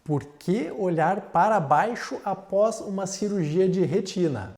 Por que olhar para baixo após uma cirurgia de retina?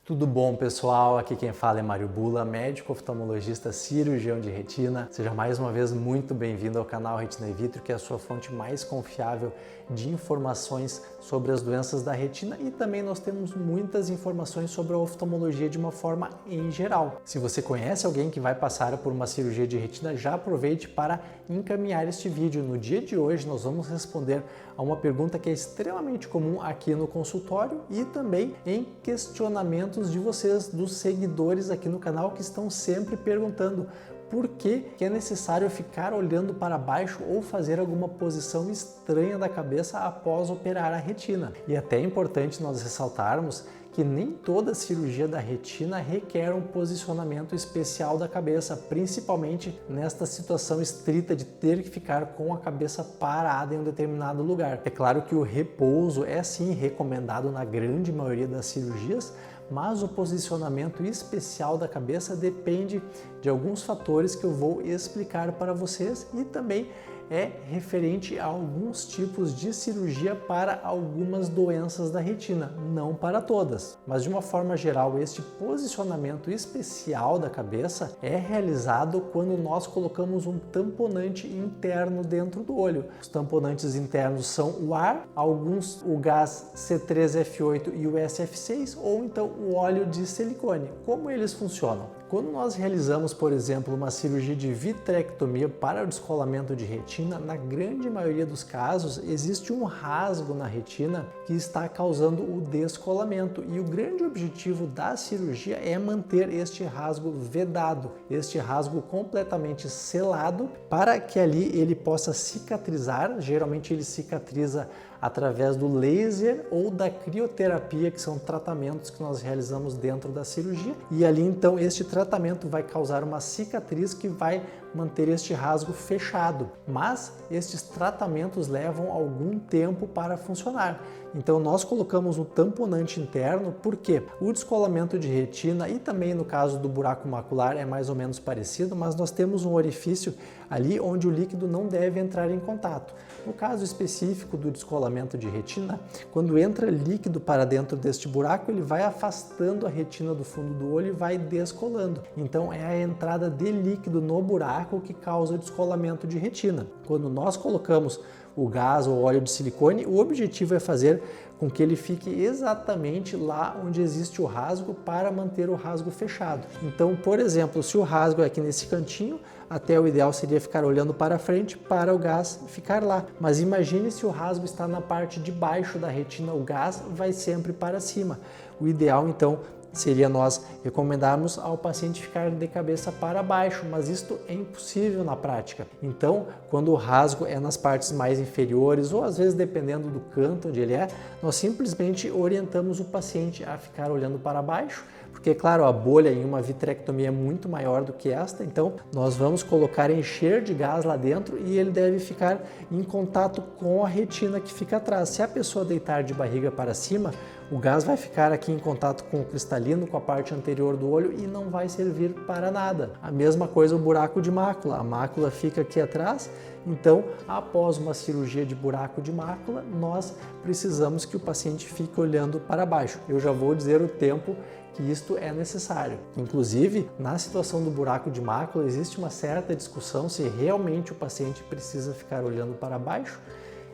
Tudo bom, pessoal? Aqui quem fala é Mário Bula, médico oftalmologista cirurgião de retina. Seja mais uma vez muito bem-vindo ao canal Retina e Vitro, que é a sua fonte mais confiável de informações sobre as doenças da retina, e também nós temos muitas informações sobre a oftalmologia de uma forma em geral. Se você conhece alguém que vai passar por uma cirurgia de retina, já aproveite para encaminhar este vídeo. No dia de hoje nós vamos responder a uma pergunta que é extremamente comum aqui no consultório e também em questionamentos de vocês, dos seguidores aqui no canal, que estão sempre perguntando por que é necessário ficar olhando para baixo ou fazer alguma posição estranha da cabeça após operar a retina. E até é importante nós ressaltarmos que nem toda cirurgia da retina requer um posicionamento especial da cabeça, principalmente nesta situação estrita de ter que ficar com a cabeça parada em um determinado lugar. É claro que o repouso é sim recomendado na grande maioria das cirurgias, mas o posicionamento especial da cabeça depende de alguns fatores que eu vou explicar para vocês, e também é referente a alguns tipos de cirurgia para algumas doenças da retina, não para todas. Mas de uma forma geral, este posicionamento especial da cabeça é realizado quando nós colocamos um tamponante interno dentro do olho. Os tamponantes internos são o ar, alguns o gás C3F8 e o SF6, ou então o óleo de silicone. Como eles funcionam? Quando nós realizamos, por exemplo, uma cirurgia de vitrectomia para o descolamento de retina, na grande maioria dos casos existe um rasgo na retina que está causando o descolamento, e o grande objetivo da cirurgia é manter este rasgo vedado, este rasgo completamente selado, para que ali ele possa cicatrizar. Geralmente ele cicatriza através do laser ou da crioterapia, que são tratamentos que nós realizamos dentro da cirurgia, e ali então este tratamento vai causar uma cicatriz que vai manter este rasgo fechado. Mas estes tratamentos levam algum tempo para funcionar. Então nós colocamos um tamponante interno porque o descolamento de retina, e também no caso do buraco macular é mais ou menos parecido, mas nós temos um orifício ali onde o líquido não deve entrar em contato. No caso específico do descolamento de retina, quando entra líquido para dentro deste buraco, ele vai afastando a retina do fundo do olho e vai descolando. Então é a entrada de líquido no buraco que causa o descolamento de retina. Quando nós colocamos o gás ou óleo de silicone, o objetivo é fazer com que ele fique exatamente lá onde existe o rasgo, para manter o rasgo fechado. Então, por exemplo, se o rasgo é aqui nesse cantinho, até o ideal seria ficar olhando para frente para o gás ficar lá. Mas imagine se o rasgo está na parte de baixo da retina, o gás vai sempre para cima. O ideal então seria nós recomendarmos ao paciente ficar de cabeça para baixo, mas isto é impossível na prática. Então, quando o rasgo é nas partes mais inferiores, ou às vezes dependendo do canto onde ele é, nós simplesmente orientamos o paciente a ficar olhando para baixo, porque, claro, a bolha em uma vitrectomia é muito maior do que esta, então nós vamos colocar, encher de gás lá dentro, e ele deve ficar em contato com a retina que fica atrás. Se a pessoa deitar de barriga para cima, o gás vai ficar aqui em contato com o cristalino, com a parte anterior do olho, e não vai servir para nada. A mesma coisa o buraco de mácula, a mácula fica aqui atrás. Então, após uma cirurgia de buraco de mácula, nós precisamos que o paciente fique olhando para baixo. Eu já vou dizer o tempo que isto é necessário. Inclusive, na situação do buraco de mácula, existe uma certa discussão se realmente o paciente precisa ficar olhando para baixo.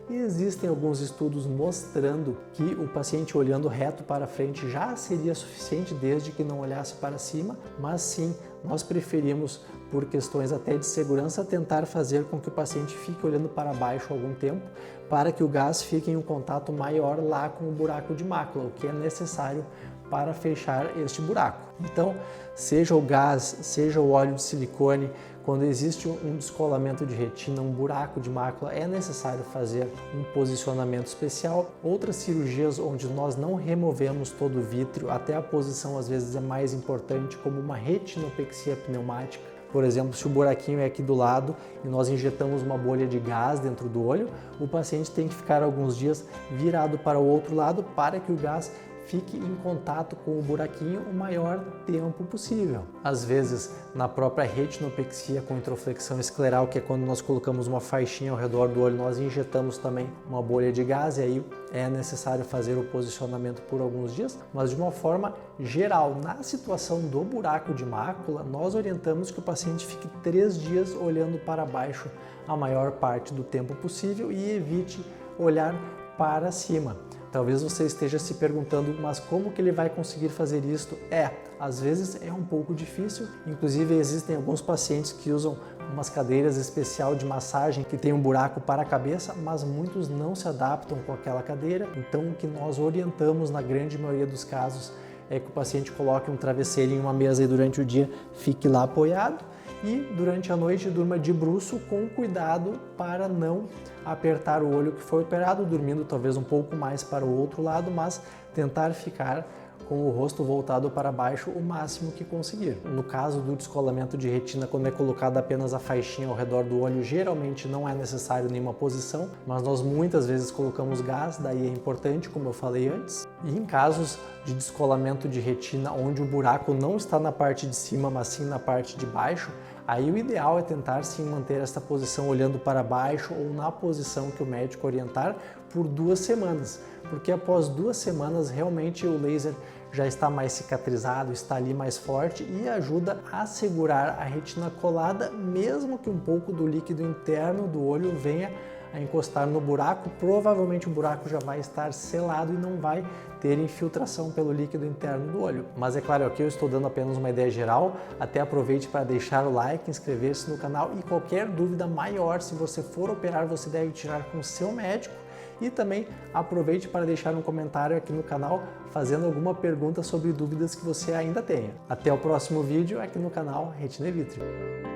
E existem alguns estudos mostrando que o paciente olhando reto para frente já seria suficiente, desde que não olhasse para cima, mas sim, nós preferimos, por questões até de segurança, tentar fazer com que o paciente fique olhando para baixo algum tempo, para que o gás fique em um contato maior lá com o buraco de mácula, o que é necessário para fechar este buraco. Então, seja o gás, seja o óleo de silicone, quando existe um descolamento de retina, um buraco de mácula, é necessário fazer um posicionamento especial. Outras cirurgias onde nós não removemos todo o vítreo, até a posição às vezes é mais importante, como uma retinopexia pneumática. Por exemplo, se o buraquinho é aqui do lado e nós injetamos uma bolha de gás dentro do olho, o paciente tem que ficar alguns dias virado para o outro lado para que o gás fique em contato com o buraquinho o maior tempo possível. Às vezes, na própria retinopexia com introflexão escleral, que é quando nós colocamos uma faixinha ao redor do olho, nós injetamos também uma bolha de gás e aí é necessário fazer o posicionamento por alguns dias, mas de uma forma geral, na situação do buraco de mácula, nós orientamos que o paciente fique 3 dias olhando para baixo a maior parte do tempo possível e evite olhar para cima. Talvez você esteja se perguntando, mas como que ele vai conseguir fazer isto? Às vezes é um pouco difícil, inclusive existem alguns pacientes que usam umas cadeiras especial de massagem que tem um buraco para a cabeça, mas muitos não se adaptam com aquela cadeira, então o que nós orientamos na grande maioria dos casos é que o paciente coloque um travesseiro em uma mesa e durante o dia fique lá apoiado e durante a noite durma de bruço com cuidado para não apertar o olho que foi operado, dormindo talvez um pouco mais para o outro lado, mas tentar ficar com o rosto voltado para baixo o máximo que conseguir. No caso do descolamento de retina, quando é colocada apenas a faixinha ao redor do olho, geralmente não é necessário nenhuma posição, mas nós muitas vezes colocamos gás, daí é importante, como eu falei antes. E em casos de descolamento de retina, onde o buraco não está na parte de cima, mas sim na parte de baixo, aí o ideal é tentar sim manter esta posição olhando para baixo ou na posição que o médico orientar por 2 semanas, porque após 2 semanas realmente o laser já está mais cicatrizado, está ali mais forte e ajuda a segurar a retina colada, mesmo que um pouco do líquido interno do olho venha a encostar no buraco, provavelmente o buraco já vai estar selado e não vai ter infiltração pelo líquido interno do olho. Mas é claro, aqui eu estou dando apenas uma ideia geral, até aproveite para deixar o like, inscrever-se no canal e qualquer dúvida maior, se você for operar, você deve tirar com o seu médico. E também aproveite para deixar um comentário aqui no canal fazendo alguma pergunta sobre dúvidas que você ainda tenha. Até o próximo vídeo aqui no canal Retina e Vítreo.